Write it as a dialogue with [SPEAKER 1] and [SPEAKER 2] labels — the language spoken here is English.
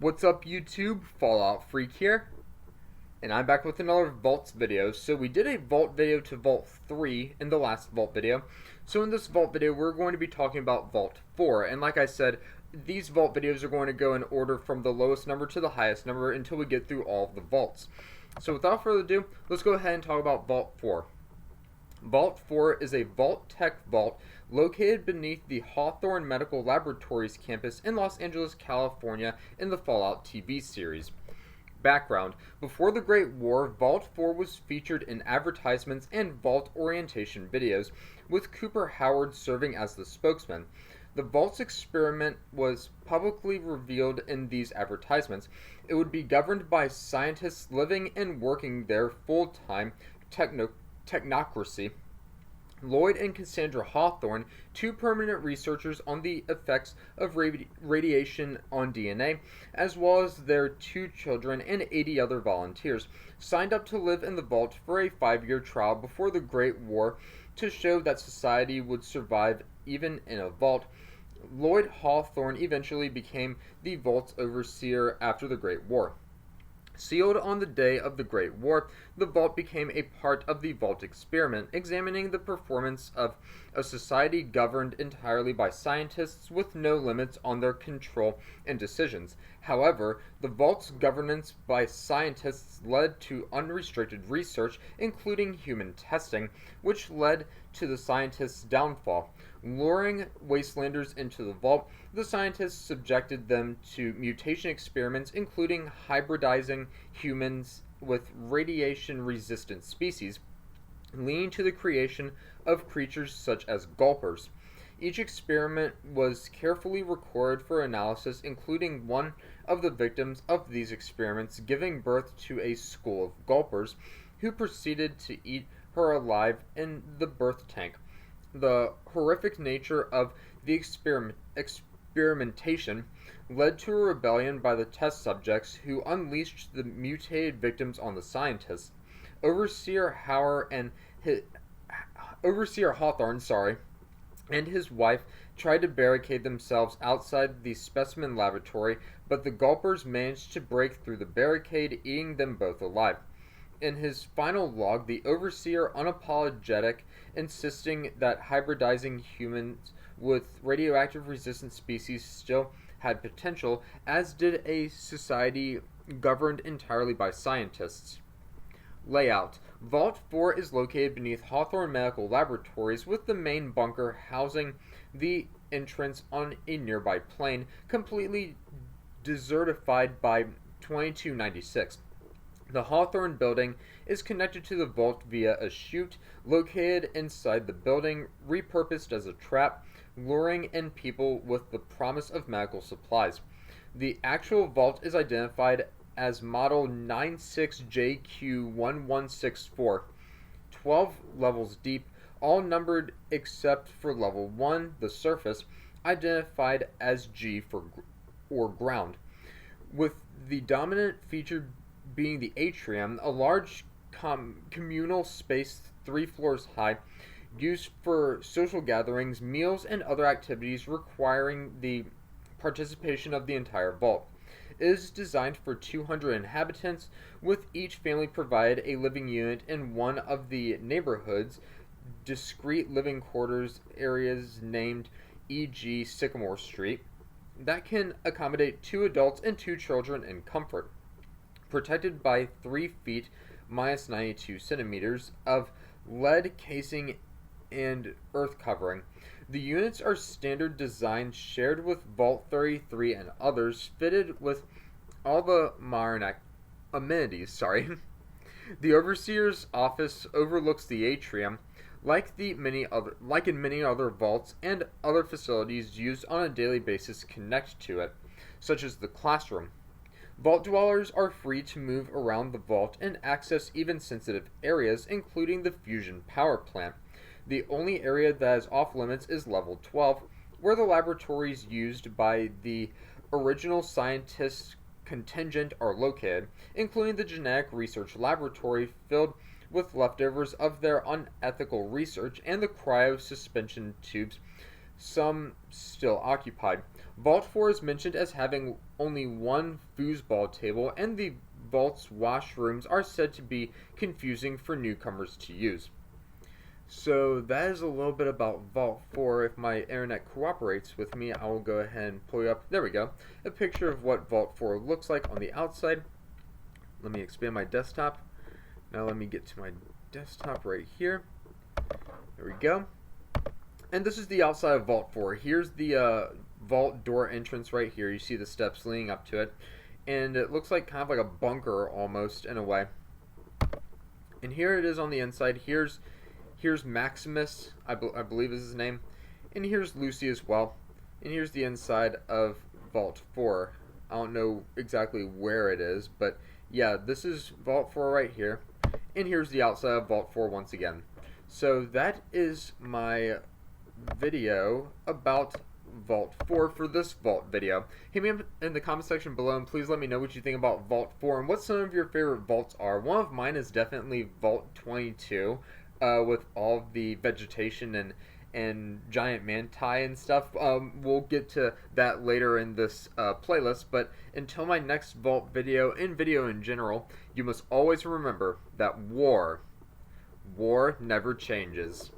[SPEAKER 1] What's up YouTube? Fallout Freak here, and I'm back with another Vaults video. So we did a Vault video to Vault 3 in the last Vault video. So in this Vault video we're going to be talking about Vault 4, and like I said, these Vault videos are going to go in order from the lowest number to the highest number until we get through all of the vaults. So without further ado, let's go ahead and talk about Vault 4. Vault 4 is a Vault Tech vault located beneath the Hawthrone Medical Laboratories campus in Los Angeles, California in the Fallout TV series. Background: before the Great War, Vault 4 was featured in advertisements and vault orientation videos, with Cooper Howard serving as the spokesman. The vault's experiment was publicly revealed in these advertisements. It would be governed by scientists living and working there full-time, technocracy. Lloyd and Cassandra Hawthorne, two permanent researchers on the effects of radiation on DNA, as well as their two children and 80 other volunteers, signed up to live in the vault for a 5-year trial before the Great War to show that society would survive even in a vault. Lloyd Hawthorne eventually became the vault's overseer after the Great War. Sealed on the day of the Great War, the vault became a part of the vault experiment, examining the performance of a society governed entirely by scientists with no limits on their control and decisions. However, the vault's governance by scientists led to unrestricted research, including human testing, which led to the scientists' downfall. Luring wastelanders into the vault, the scientists subjected them to mutation experiments, including hybridizing humans with radiation-resistant species, leading to the creation of creatures such as gulpers. Each experiment was carefully recorded for analysis, including one of the victims of these experiments giving birth to a school of gulpers, who proceeded to eat her alive in the birth tank. The horrific nature of the experimentation led to a rebellion by the test subjects, who unleashed the mutated victims on the scientists. Overseer Hawthorne, and his wife tried to barricade themselves outside the specimen laboratory, but the gulpers managed to break through the barricade, eating them both alive. In his final log, the overseer, unapologetic, insisting that hybridizing humans with radioactive resistant species still had potential, as did a society governed entirely by scientists. Layout: Vault 4 is located beneath Hawthorne Medical Laboratories, with the main bunker housing the entrance on a nearby plain, completely desertified by 2296. The Hawthorne building is connected to the vault via a chute located inside the building, repurposed as a trap, luring in people with the promise of medical supplies. The actual vault is identified as Model 96JQ1164, 12 levels deep, all numbered except for level 1, the surface, identified as G or ground, with the dominant feature being the atrium, a large communal space 3 floors high, used for social gatherings, meals, and other activities requiring the participation of the entire vault. It is designed for 200 inhabitants, with each family provided a living unit in one of the neighborhood's discrete living quarters areas named e.g. Sycamore Street, that can accommodate 2 adults and 2 children in comfort. Protected by 3 feet minus 92 centimeters of lead casing and earth covering. The units are standard design, shared with Vault 33 and others, fitted with all the modern amenities. The overseer's office overlooks the atrium, like in many other vaults, and other facilities used on a daily basis connect to it, such as the classroom. Vault dwellers are free to move around the vault and access even sensitive areas, including the fusion power plant. The only area that is off limits is level 12, where the laboratories used by the original scientists' contingent are located, including the genetic research laboratory filled with leftovers of their unethical research and the cryo suspension tubes, some still occupied. Vault 4 is mentioned as having only one foosball table, and the vault's washrooms are said to be confusing for newcomers to use. So that is a little bit about Vault 4. If my internet cooperates with me, I will go ahead and pull you up. There we go. A picture of what Vault 4 looks like on the outside. Let me expand my desktop. Now let me get to my desktop right here. There we go. And this is the outside of Vault 4. Here's the vault door entrance right here. You see the steps leading up to it. And it looks like kind of like a bunker almost in a way. And here it is on the inside. Here's Maximus, I believe is his name. And here's Lucy as well. And here's the inside of Vault 4. I don't know exactly where it is, but yeah, this is Vault 4 right here. And here's the outside of Vault 4 once again. So that is my video about Vault 4 for this Vault video. Hit me up in the comment section below and please let me know what you think about Vault 4 and what some of your favorite vaults are. One of mine is definitely Vault 22 with all the vegetation and giant manti and stuff. We'll get to that later in this playlist, but until my next Vault video and video in general, you must always remember that war never changes.